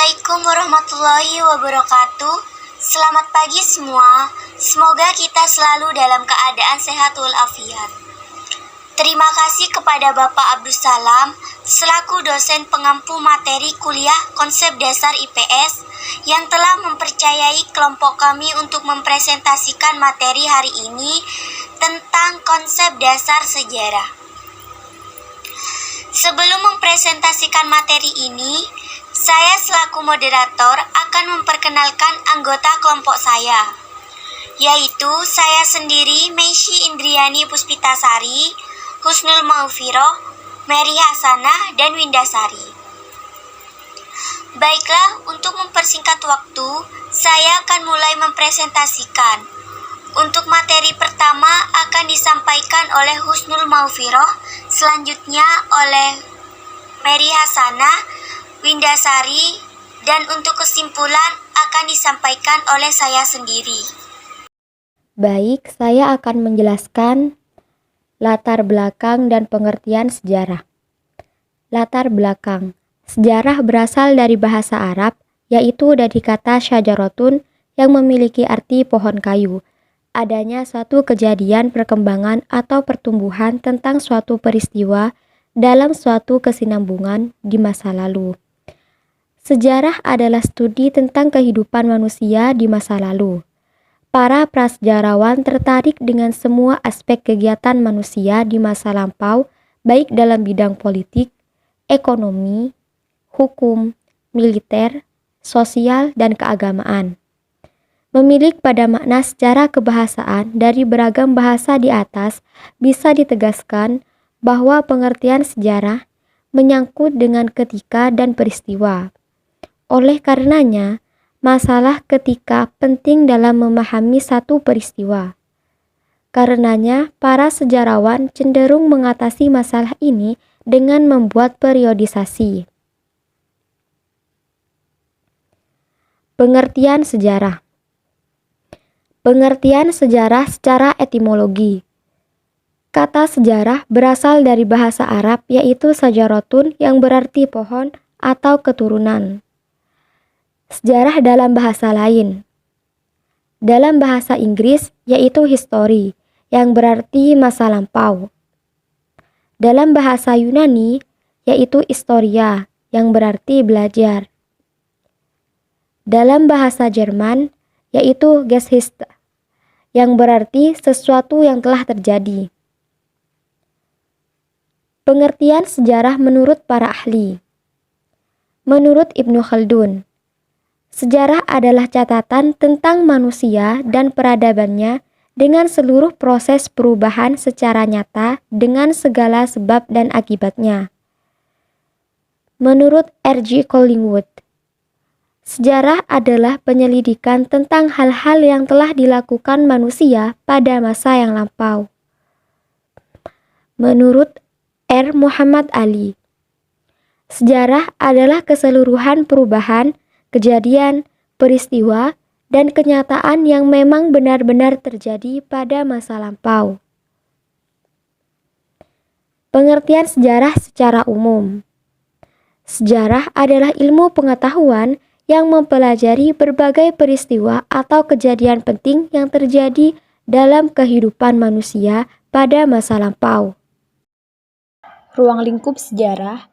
Assalamualaikum warahmatullahi wabarakatuh. Selamat pagi semua. Semoga kita selalu dalam keadaan sehat walafiat. Terima kasih kepada Bapak Abdus Salam selaku dosen pengampu materi kuliah konsep dasar IPS yang telah mempercayai kelompok kami untuk mempresentasikan materi hari ini tentang konsep dasar sejarah. Sebelum mempresentasikan materi ini, saya selaku moderator akan memperkenalkan anggota kelompok saya, yaitu saya sendiri, Meisy Indriani Puspitasari, Husnul Maufiroh, Mary Hasanah, dan Windasari. Baiklah, untuk mempersingkat waktu, saya akan mulai mempresentasikan. Untuk materi pertama akan disampaikan oleh Husnul Maufiroh, selanjutnya oleh Mary Hasanah, Windasari, dan untuk kesimpulan akan disampaikan oleh saya sendiri. Baik, saya akan menjelaskan latar belakang dan pengertian sejarah. Latar belakang. Sejarah berasal dari bahasa Arab, yaitu dari kata syajarotun yang memiliki arti pohon kayu. Adanya suatu kejadian perkembangan atau pertumbuhan tentang suatu peristiwa dalam suatu kesinambungan di masa lalu. Sejarah adalah studi tentang kehidupan manusia di masa lalu. Para prasejarawan tertarik dengan semua aspek kegiatan manusia di masa lampau, baik dalam bidang politik, ekonomi, hukum, militer, sosial, dan keagamaan. Memilik pada makna secara kebahasaan dari beragam bahasa di atas, bisa ditegaskan bahwa pengertian sejarah menyangkut dengan ketika dan peristiwa. Oleh karenanya, masalah ketika penting dalam memahami satu peristiwa. Karenanya, para sejarawan cenderung mengatasi masalah ini dengan membuat periodisasi. Pengertian sejarah. Pengertian sejarah secara etimologi. Kata sejarah berasal dari bahasa Arab yaitu sajarotun yang berarti pohon atau keturunan. Sejarah dalam bahasa lain. Dalam bahasa Inggris yaitu history yang berarti masa lampau. Dalam bahasa Yunani yaitu historia yang berarti belajar. Dalam bahasa Jerman yaitu Geschichte yang berarti sesuatu yang telah terjadi. Pengertian sejarah menurut para ahli. Menurut Ibnu Khaldun, sejarah adalah catatan tentang manusia dan peradabannya dengan seluruh proses perubahan secara nyata dengan segala sebab dan akibatnya. Menurut R.G. Collingwood, sejarah adalah penyelidikan tentang hal-hal yang telah dilakukan manusia pada masa yang lampau. Menurut R. Muhammad Ali, sejarah adalah keseluruhan perubahan, kejadian, peristiwa, dan kenyataan yang memang benar-benar terjadi pada masa lampau. Pengertian sejarah secara umum. Sejarah adalah ilmu pengetahuan yang mempelajari berbagai peristiwa atau kejadian penting yang terjadi dalam kehidupan manusia pada masa lampau. Ruang lingkup sejarah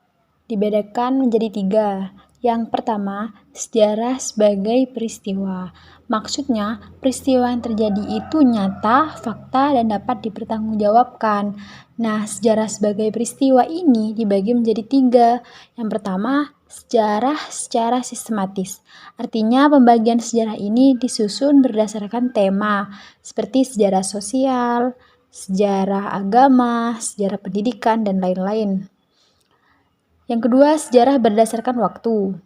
dibedakan menjadi 3. Yang pertama, sejarah sebagai peristiwa. Maksudnya, peristiwa yang terjadi itu nyata, fakta, dan dapat dipertanggungjawabkan. Nah, sejarah sebagai peristiwa ini dibagi menjadi 3. Yang pertama, sejarah secara sistematis. Artinya, pembagian sejarah ini disusun berdasarkan tema, seperti sejarah sosial, sejarah agama, sejarah pendidikan, dan lain-lain. Yang kedua, sejarah berdasarkan waktu.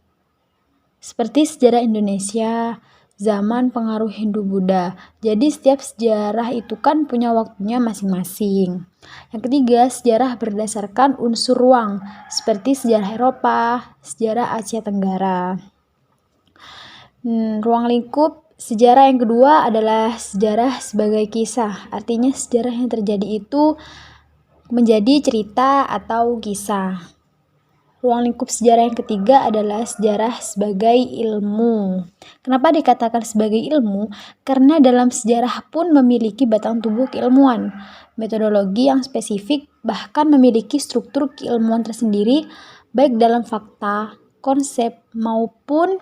Seperti sejarah Indonesia, zaman pengaruh Hindu-Buddha. Jadi setiap sejarah itu kan punya waktunya masing-masing. Yang ketiga, sejarah berdasarkan unsur ruang, seperti sejarah Eropa, sejarah Asia Tenggara. Ruang lingkup sejarah yang kedua adalah sejarah sebagai kisah. Artinya sejarah yang terjadi itu menjadi cerita atau kisah. Ruang lingkup sejarah yang ketiga adalah sejarah sebagai ilmu. Kenapa dikatakan sebagai ilmu? Karena dalam sejarah pun memiliki batang tubuh keilmuan, metodologi yang spesifik, bahkan memiliki struktur keilmuan tersendiri, baik dalam fakta, konsep, maupun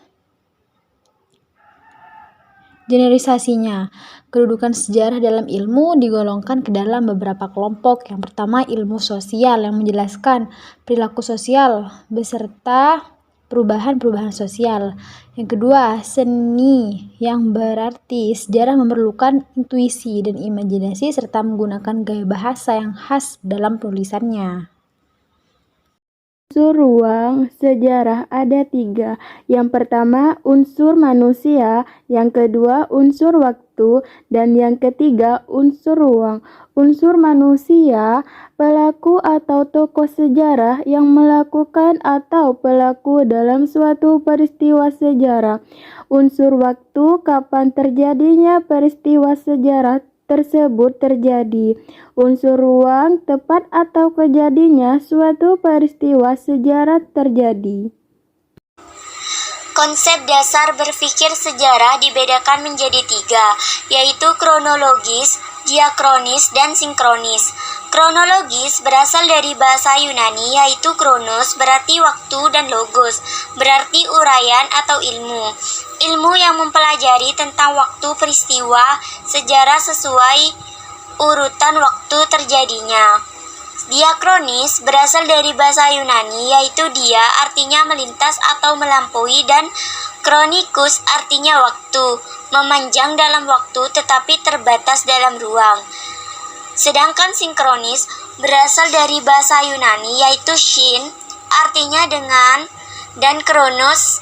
generalisasinya. Kedudukan sejarah dalam ilmu digolongkan ke dalam beberapa kelompok. Yang pertama, ilmu sosial yang menjelaskan perilaku sosial beserta perubahan-perubahan sosial. Yang kedua, seni yang berarti sejarah memerlukan intuisi dan imajinasi serta menggunakan gaya bahasa yang khas dalam penulisannya. Unsur ruang sejarah ada 3. Yang pertama, unsur manusia. Yang kedua, unsur waktu. Dan yang ketiga, unsur ruang. Unsur manusia, pelaku atau tokoh sejarah yang melakukan atau pelaku dalam suatu peristiwa sejarah. Unsur waktu, kapan terjadinya peristiwa sejarah tersebut terjadi. Unsur ruang, tepat atau kejadiannya suatu peristiwa sejarah terjadi. Konsep dasar berpikir sejarah dibedakan menjadi 3, yaitu kronologis, diakronis, dan sinkronis. Kronologis berasal dari bahasa Yunani, yaitu kronos berarti waktu dan logos berarti uraian atau ilmu. Ilmu yang mempelajari tentang waktu peristiwa sejarah sesuai urutan waktu terjadinya. Diakronis berasal dari bahasa Yunani, yaitu dia artinya melintas atau melampaui, dan kronikus artinya waktu, memanjang dalam waktu tetapi terbatas dalam ruang. Sedangkan sinkronis berasal dari bahasa Yunani, yaitu shin artinya dengan, dan kronos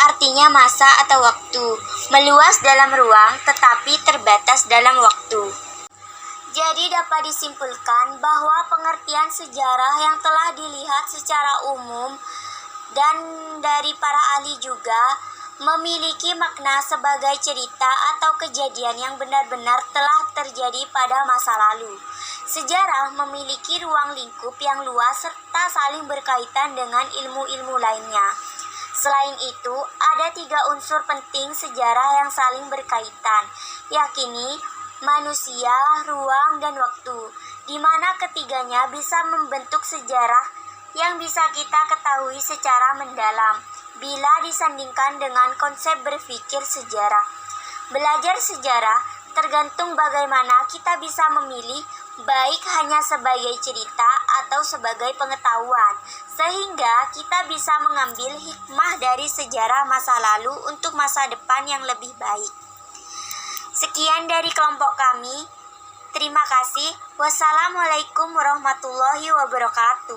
artinya masa atau waktu, meluas dalam ruang tetapi terbatas dalam waktu. Jadi dapat disimpulkan bahwa pengertian sejarah yang telah dilihat secara umum dan dari para ahli juga memiliki makna sebagai cerita atau kejadian yang benar-benar telah terjadi pada masa lalu. Sejarah memiliki ruang lingkup yang luas serta saling berkaitan dengan ilmu-ilmu lainnya. Selain itu, ada 3 unsur penting sejarah yang saling berkaitan, yakni manusia, ruang, dan waktu, di mana ketiganya bisa membentuk sejarah yang bisa kita ketahui secara mendalam bila disandingkan dengan konsep berpikir sejarah. Belajar sejarah tergantung bagaimana kita bisa memilih, baik hanya sebagai cerita atau sebagai pengetahuan, sehingga kita bisa mengambil hikmah dari sejarah masa lalu untuk masa depan yang lebih baik. Sekian dari kelompok kami. Terima kasih. Wassalamualaikum warahmatullahi wabarakatuh.